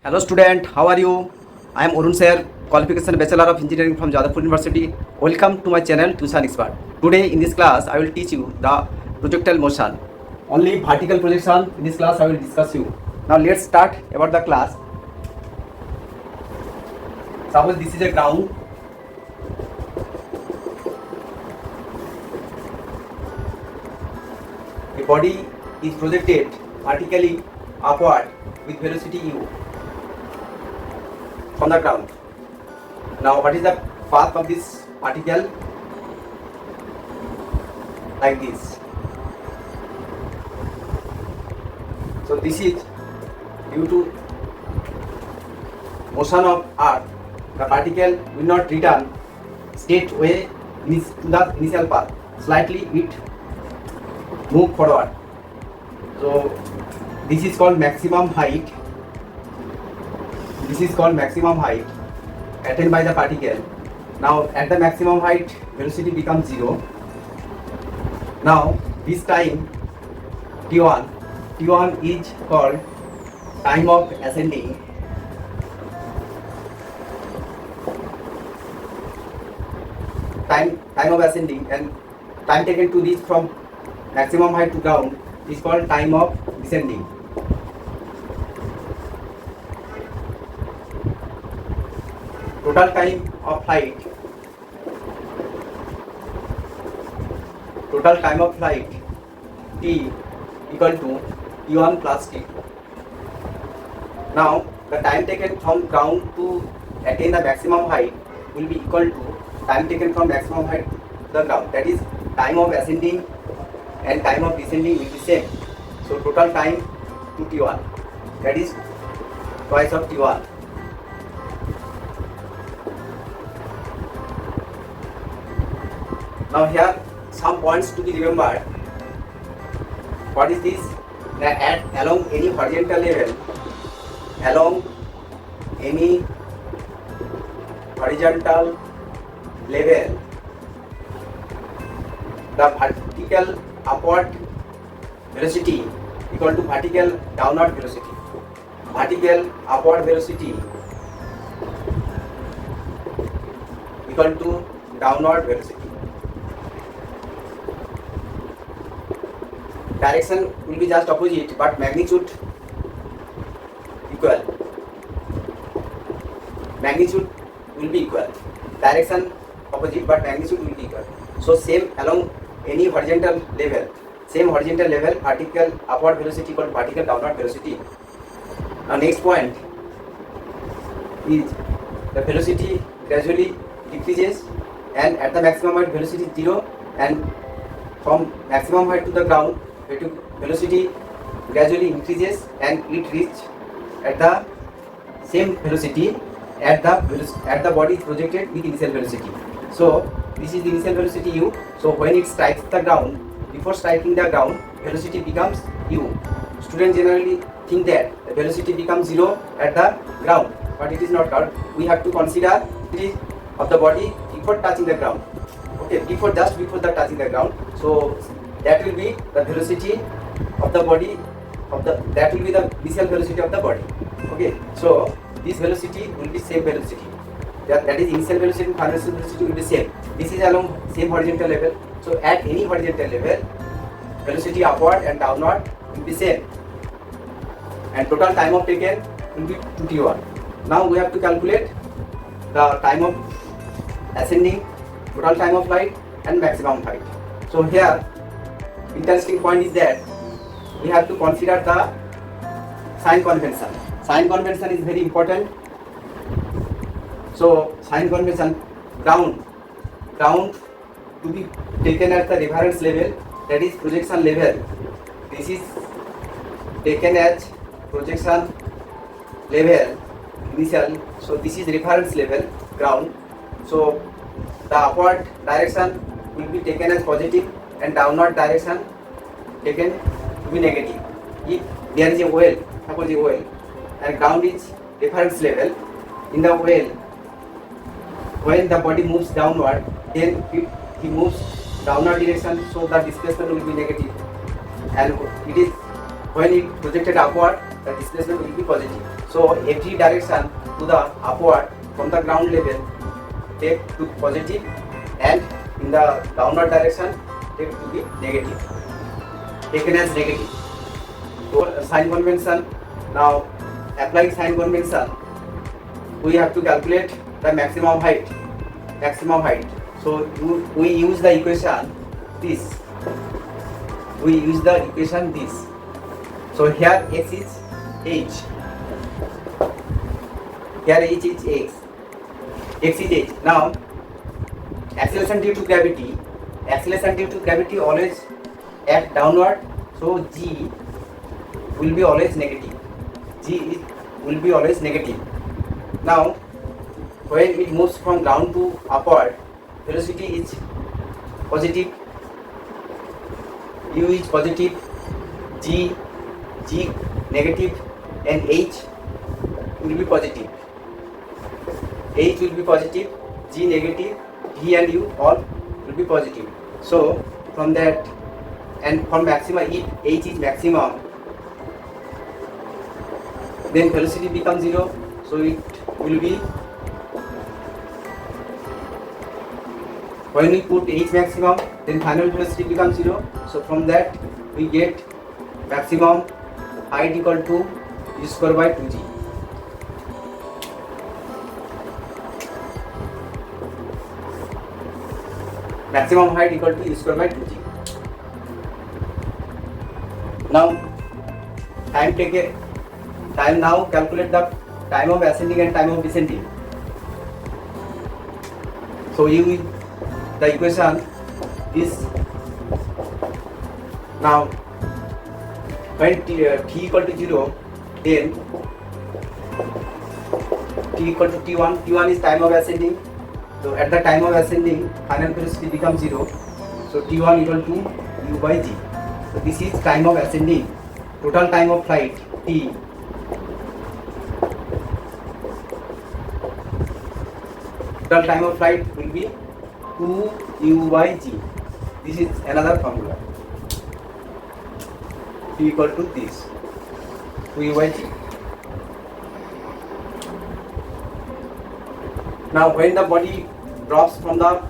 Hello student, how are you? I am Arun Sir, qualification Bachelor of Engineering from Jadavpur University. Welcome to my channel Tuition Expert. Today in this class I will teach you the projectile motion. Only vertical projection in this class I will discuss you. Now let's start about the class. Suppose this is a ground. A body is projected vertically upward with velocity u from the ground. Now what is the path of this particle? Like this. So this is due to motion of earth. The particle will not return straight away to the initial path. Slightly it move forward. So this is called maximum height. This is called maximum height attained by the particle. Now at the maximum height velocity becomes 0. Now this time T1 is called time of ascending. Time of ascending, and time taken to reach from maximum height to ground is called time of descending. Total time of flight t equal to t1 plus t2. Now the time taken from ground to attain the maximum height will be equal to time taken from maximum height to the ground. That is, time of ascending and time of descending will be same. So total time to t1, that is twice of t1. Now here some points to be remembered. What is this? That along any horizontal level, the vertical upward velocity equal to vertical downward velocity. Vertical upward velocity equal to downward velocity. Direction will be just opposite, but magnitude equal. Magnitude will be equal. Direction opposite, but magnitude will be equal. So same along any horizontal level, vertical upward velocity equal to vertical downward velocity. Now next point is the velocity gradually decreases, and at the maximum height velocity is 0, and from maximum height to the ground velocity gradually increases, and it reaches at the same velocity at the body is projected with initial velocity. So this is the initial velocity u. So when it strikes the ground, before striking the ground, velocity becomes u. Students generally think that the velocity becomes 0 at the ground, but it is not correct. We have to consider velocity of the body before touching the ground. Okay, before the touching the ground. So that will be the velocity of the body that will be the initial velocity of the body. Okay, so this velocity will be same velocity. That is initial velocity and final velocity will be same. This is along same horizontal level. So at any horizontal level, velocity upward and downward will be same, and total time of taken will be 2t1. Now we have to calculate the time of ascending, total time of flight, and maximum height. So here interesting point is that we have to consider the sign convention. Sign convention is very important. So sign convention, ground to be taken at the reference level, that is projection level. This is taken as projection level initial. So this is reference level, ground. So the upward direction will be taken as positive, and downward direction taken to be negative. If there is a well, suppose a well, and ground is reference level, in the well, when the body moves downward, then if he moves downward direction, so the displacement will be negative, and it is when it projected upward, the displacement will be positive. So every direction to the upward from the ground level take to positive, and in the downward direction take to be negative, taken as negative. So sign convention. Now applying sign convention, we have to calculate the maximum height. So we use the equation this. So here x is h. Here h is x. X is h. Now acceleration due to gravity. Always act downward. So g will be always negative. Now when it moves from ground to upward, velocity is positive, u is positive, g negative, and h will be positive. G negative, v and u all will be positive. So from that, and for maxima, if h is maximum, then velocity becomes 0. So it will be, when we put h maximum, then final velocity becomes 0. So from that we get maximum height equal to u square by 2g. Maximum height equal to u square by 2g. Now now calculate the time of ascending and time of descending. So the equation is, now when t equal to 0, then t equal to t1 is time of ascending. So at the time of ascending, final velocity becomes 0. So t1 equal to u by g. So this is time of ascending. Total time of flight t. Total time of flight will be 2u by g. This is another formula. T equal to this, 2u by g. Now when the body drops from the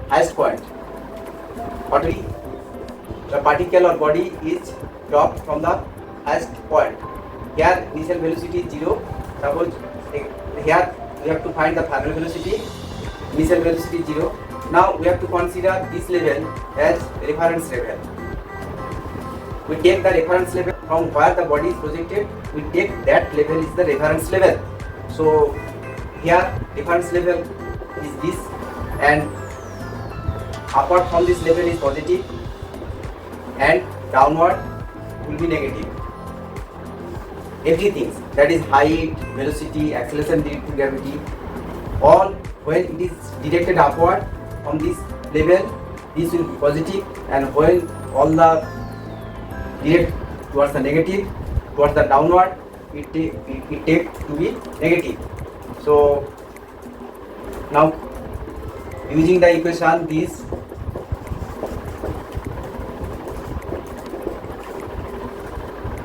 highest point, the particle or body is dropped from the highest point. Here initial velocity is 0. Suppose here we have to find the final velocity. Initial velocity is 0. Now we have to consider this level as reference level. We take the reference level from where the body is projected. We take that level is the reference level. So here reference level is this, and upward from this level is positive, and downward will be negative. Everything, that is height, velocity, acceleration due to gravity, all when it is directed upward from this level, this will be positive, and when all the direct towards the negative, towards the downward, it takes to be negative. So now using the equation this,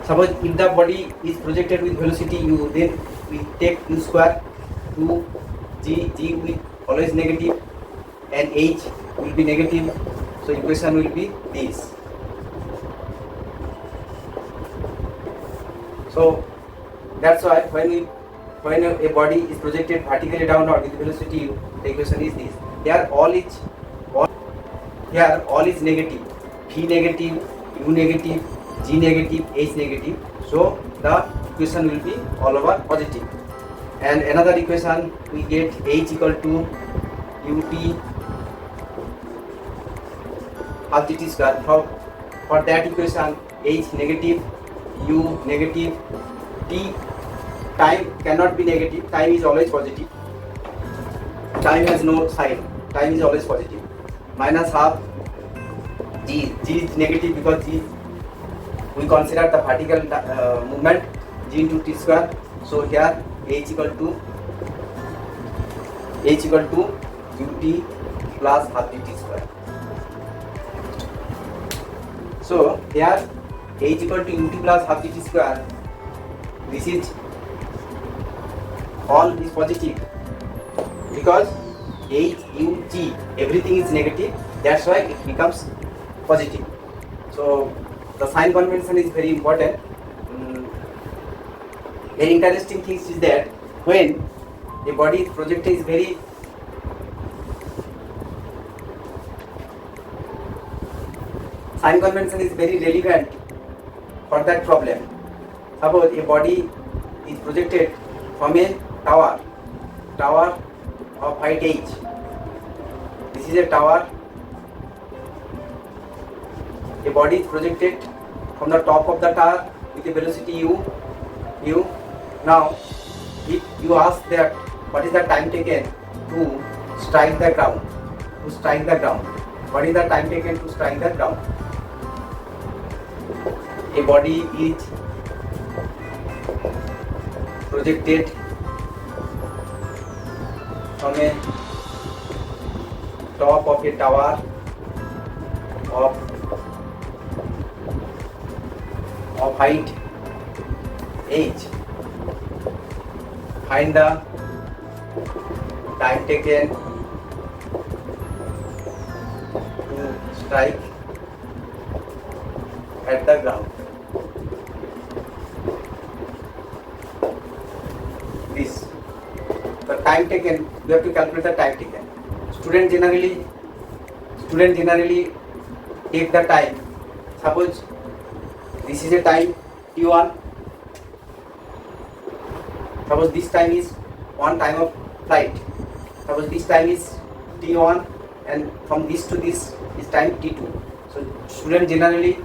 suppose if the body is projected with velocity u, then we take u square, 2 g will always negative, and h will be negative. So equation will be this. So that's why when a body is projected vertically downward with velocity u, the equation is this. Here all is negative, v negative, u negative, g negative, h negative. So the equation will be all over positive. And another equation we get h equal to ut half dt square. For that equation, h negative, u negative, t, time cannot be negative, time is always positive. Time has no sign, time is always positive. Minus half g is negative because g, we consider the vertical movement, g into t square. So here h equal to ut plus half dt square. So here h equal to ut plus half dt square. this is all is positive because H, U, G everything is negative, that's why it becomes positive. So the sign convention is very important. Very interesting thing is that when a body is projected is very sign convention is very relevant for that problem. Suppose a body is projected from a tower of height h. This is a tower. A body is projected from the top of the tower with a velocity u. Now, if you ask that what is the time taken to strike the ground? What is the time taken to strike the ground? A body is projected from a top of a tower of height h. Find the time taken to strike at the ground. This the time taken, you have to calculate the time taken. Student generally take the time. Suppose this is a time t1. Suppose this time is one time of flight. Suppose this time is t1 and from this to this is time t2. So student generally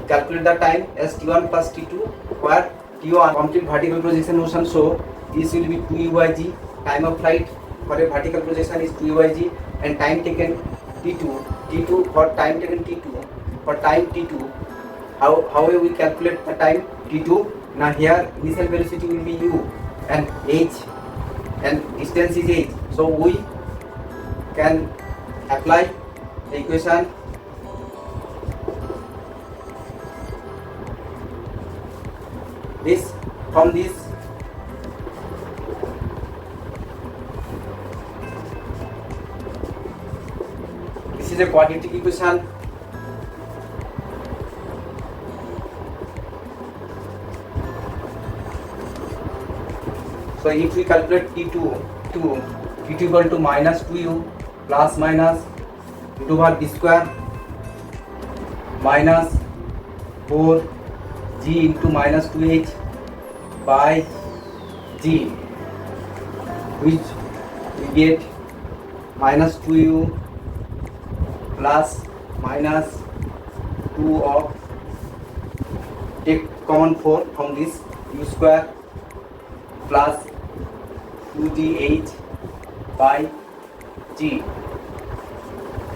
calculate the time as t1 plus t2, where t1 complete vertical projection motion, so this will be 2u by g. Time of flight for a vertical projection is 2u by g, and time taken t2 for time taken t2 for time t2. How we calculate the time t2? Now here initial velocity will be u and h and distance is h. So we can apply the equation from this. This is a quadratic equation. So if we calculate T2 equal to minus 2u plus minus root over b square minus 4g into minus 2h by g, which we get minus 2u plus minus 2 of, take common 4 from this, u square plus 2gh by g.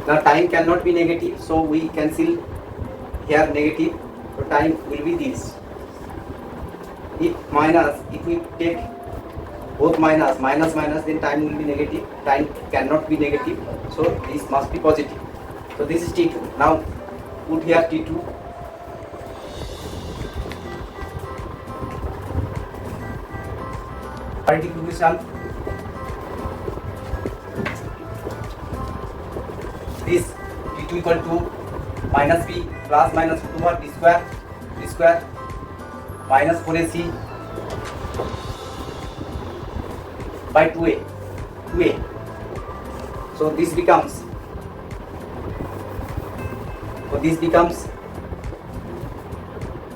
Now time cannot be negative, so we cancel here negative, so time will be this. If we take both minus, then time will be negative. Time cannot be negative, so this must be positive. So this is T2. Now put here T2. Equation. This T2 equal to minus b plus minus 2 over b square minus 4ac by 2a. So this becomes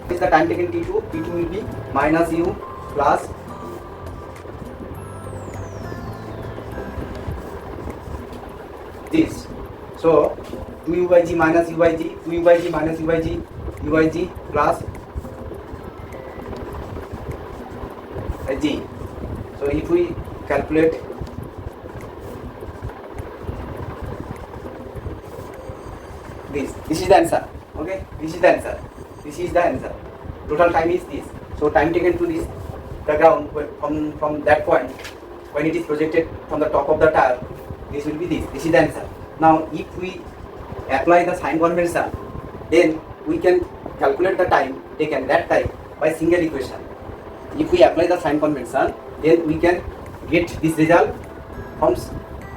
is the time taken T2 will be minus u plus this. So 2u by g minus u by g, 2u by g minus u by g, u by g plus g. So if we calculate this is the answer. Okay, this is the answer. Total time is this. So time taken to this the ground from that point when it is projected from the top of the tower, this will be this is the answer. Now if we apply the sign convention, then we can calculate the time taken that time by single equation. If we apply the sign convention, then we can get this result comes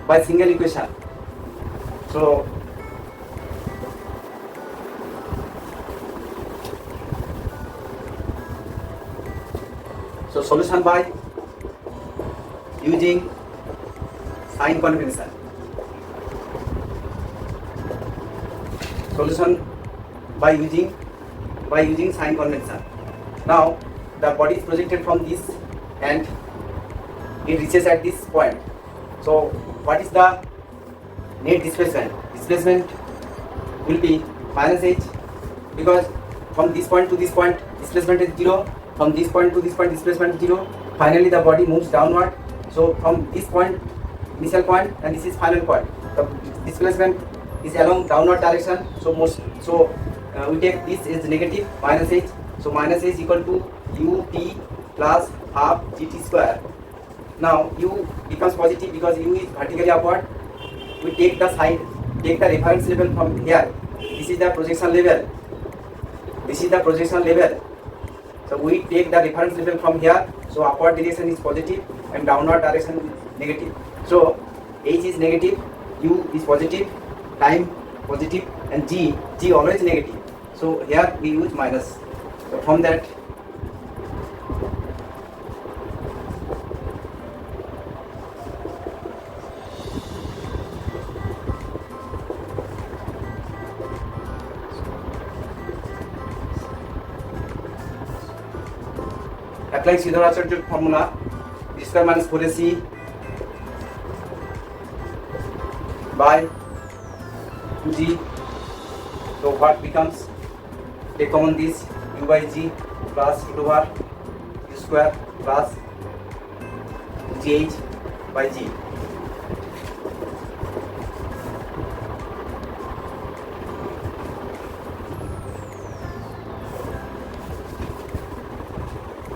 by single equation. So solution by using sign convention. Solution by using sign convention. Now the body is projected from this and it reaches at this point. So what is the net displacement? Displacement will be minus h, because from this point to this point displacement is 0, from this point to this point displacement is 0. Finally the body moves downward. So from this point, initial point, and this is final point, the displacement is along downward direction. So we take this is negative minus h. So minus h equal to ut plus half gt square. Now u becomes positive because u is vertically upward. We take the reference level from here. This is the projection level. This is the projection level. So we take the reference level from here. So upward direction is positive and downward direction is negative. So h is negative, u is positive, time positive, and g always negative. So here we use minus. So from that, applying Sridhar formula, d square minus 4ac by 2g. So what becomes, take common this, u by g plus root over u square plus gh by g.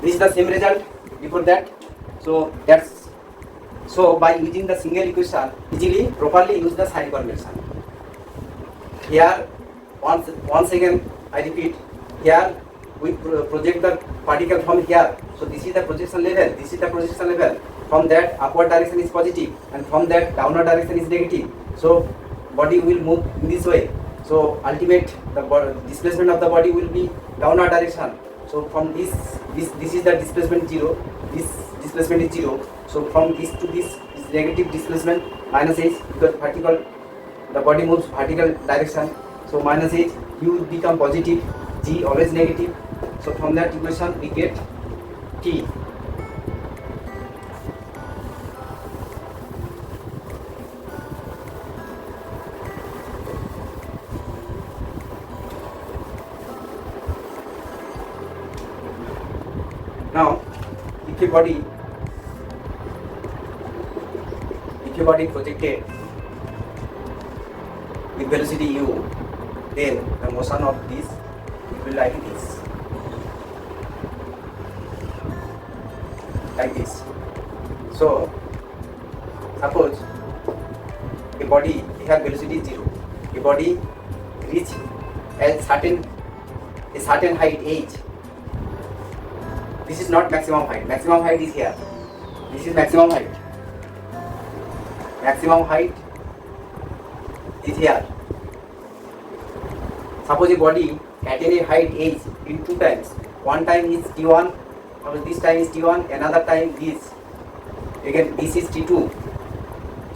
This is the same result before that. So by using the single equation, easily properly use the sign convention. Here once again I repeat, here we project the particle from here. So this is the projection level, this is the projection level. From that upward direction is positive and from that downward direction is negative. So body will move in this way. So ultimate the displacement of the body will be downward direction. So from this is the displacement 0, this displacement is 0. So from this to this is negative displacement minus h, because vertical, the body moves vertical direction. So minus h, u become positive, g always negative. So from that equation we get t. Now, if your body projected with velocity u, then the motion of this will be like this. Like this. So, suppose a body has velocity 0. A body reach a certain height h. This is not maximum height. Maximum height is here. This is maximum height. Maximum height is here. Suppose a body attain a height h in 2 times. One time is t1, this time is t1, another time is, again this is t2.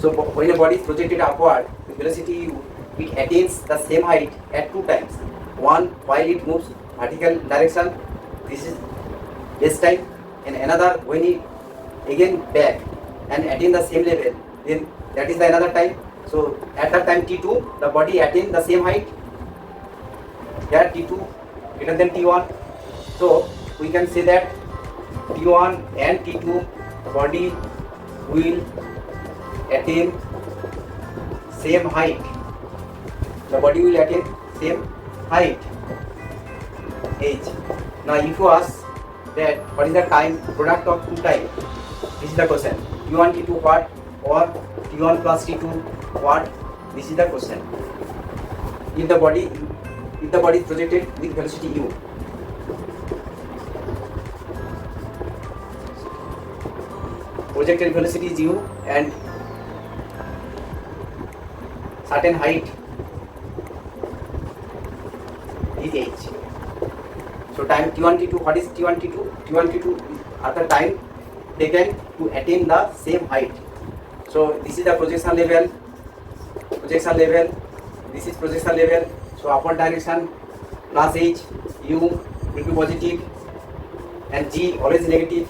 So when a body is projected upward with velocity u, it attains the same height at 2 times. One while it moves vertical direction, this is this time, and another when it again back and attain the same level, then that is the another time. So at that time t2, the body attain the same height. Here t2 greater than t1. So we can say that t1 and t2 body will attain same height. The body will attain same height h. Now if you ask that what is the time product of 2 time, this is the question. t1 t2 what, or t1 plus t2 what, this is the question. If the body is projected with velocity u, projected velocity is u and certain height is h. So time t1 t2, what is t1 t2? T1 t2 are the time taken to attain the same height. So this is the projection level, this is projection level. So upward direction plus h, u will be positive and g always negative.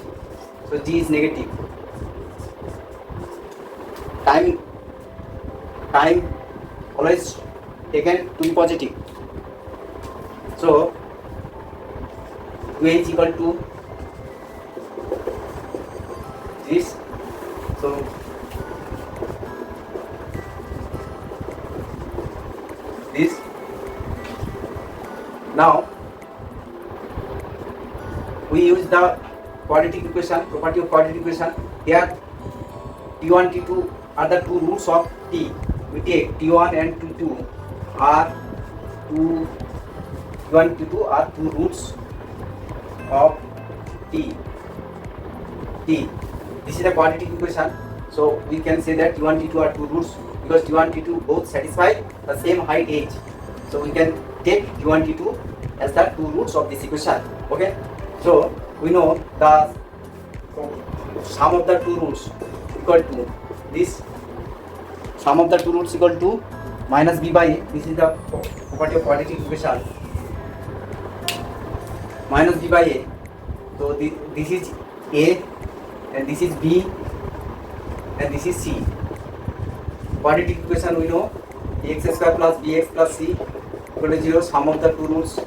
So g is negative. Time always taken to be positive. So 2h is equal to this. So this. Now we use the quadratic equation, property of quadratic equation. Here t1 t2 are the two roots of t. We take t1 and t2 are t1 t2 are two roots of t. This is the quadratic equation. So we can say that t1 t2 are two roots because t1 t2 both satisfy the same height h. So we can take t1 t2 as the two roots of this equation. Okay. So we know the sum of the two roots equal to this. Sum of the two roots equal to minus b by a. This is the property of quadratic equation. Minus b by a. So this is a and this is b and this is c. Quadratic equation we know x square plus bx plus c equal to 0. Sum of the two roots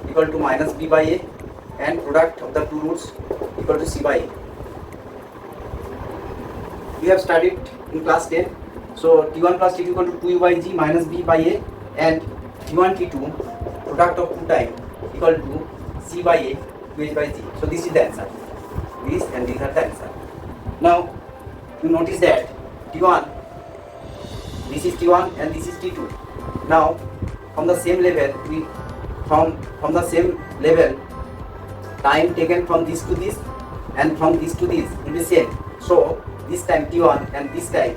equal to minus b by a and product of the two roots equal to c by a. We have studied in class 10. So t1 plus t2 equal to 2u by g minus b by a and t1 t2 product of two time equal to c by a 2h by g. So this is the answer. This and these are the answer. Now you notice that t1, this is t1 and this is t2. Now from the same level from the same level time taken from this to this and from this to this will be same. So this time t1 and this time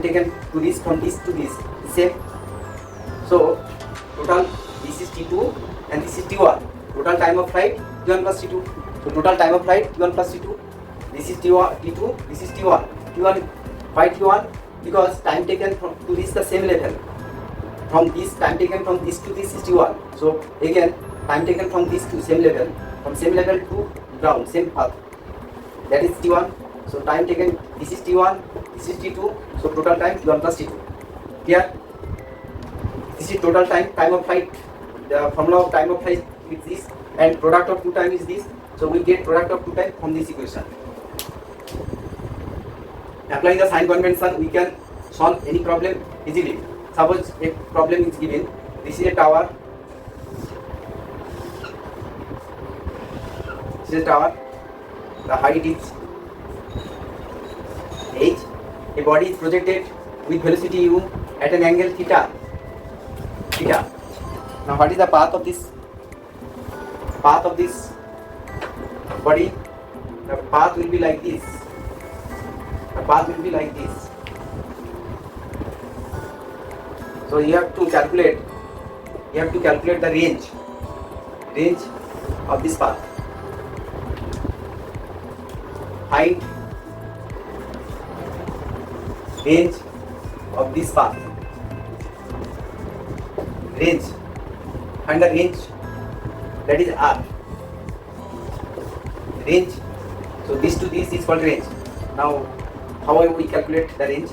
taken to this from this to this is same. So total this is t2 and this is t1. Total time of flight t1 plus t2. So total time of flight t1 plus t2. This is t2, this is t1. Why t1? Because time taken to reach the same level. From this time taken from this to this is t1. So again time taken from this to same level, from same level to ground, same path. That is t1. So time taken, this is t1, this is t2. So total time t1 plus t2. Here this is total time of flight. The formula of time of flight is this and product of two time is this. So we get product of two time from this equation. Applying the sign convention, we can solve any problem easily. Suppose a problem is given. This is a tower. This is a tower. The height is h. A body is projected with velocity u at an angle theta. Now what is the path of this body? The path will be like this. So you have to calculate the range of this path. Find range of this path. Find the range, that is r. Range. So this to this is called range. Now how will we calculate the range?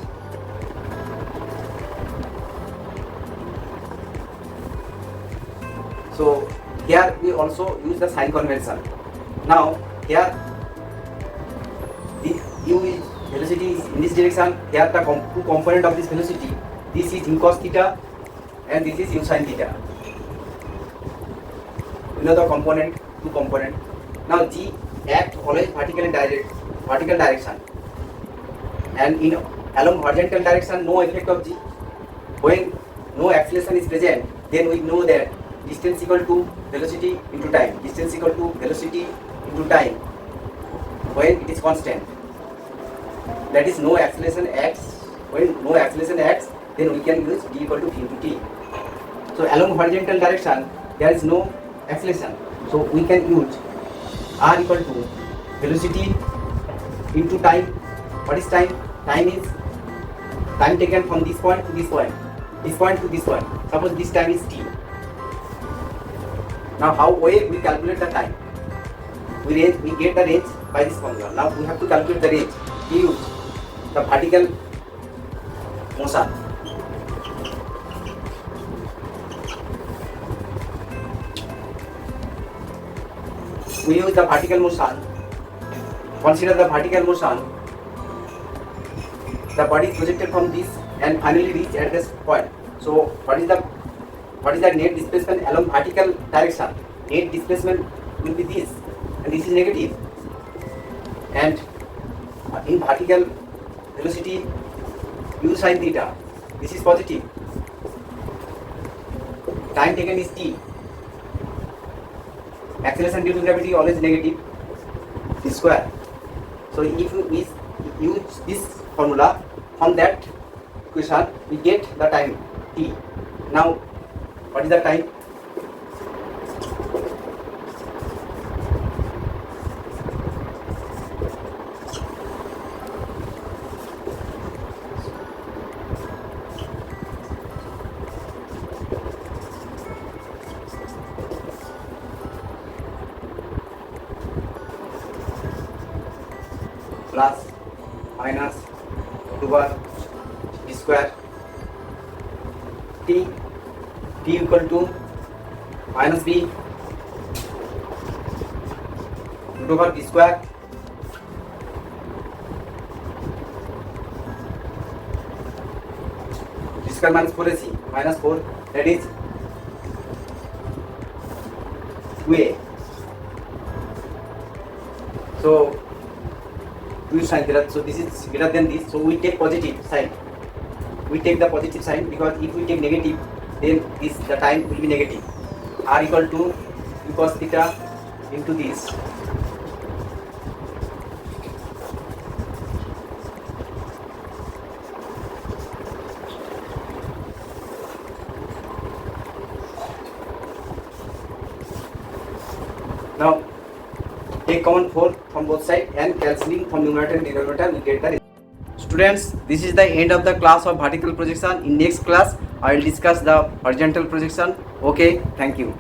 So here we also use the sign convention. Now here the u is velocity is in this direction. Here the two component of this velocity. This is u cos theta and this is u sin theta. You know the two component. Now g act always vertical direction. And along horizontal direction, no effect of g. When no acceleration is present, then we know that distance equal to velocity into time. Distance equal to velocity into time when it is constant. that is no acceleration acts. When no acceleration acts, then we can use d equal to v into t. So along horizontal direction there is no acceleration, so we can use r equal to velocity into time. What is time? Time is time taken from this point to this point, this point to this point. Suppose this time is t. Now how we calculate the time? We get the range by this formula. Now we have to calculate the range. We use the vertical motion. We use the vertical motion. Consider the vertical motion. The body is projected from this and finally reach at this point. So what is the net displacement along vertical direction? Net displacement will be this, and this is negative. And in vertical velocity u sin theta, this is positive. Time taken is t. Acceleration due to gravity always negative, t square. So if we use this formula, from that equation we get the time t. Now what is the time? Plus minus 2 bar d square t equal to minus b 2 bar d square minus 4ac minus 4, that is 2a. So 2 sin theta, so this is greater than this, so we take positive sign. We take the positive sign because if we take negative, then the time will be negative. R equal to u cos theta into this. Now take common 4 from both sides and cancelling from numerator and denominator, we get the result. Students, this is the end of the class of vertical projection. In next class I will discuss the horizontal projection. Okay, thank you.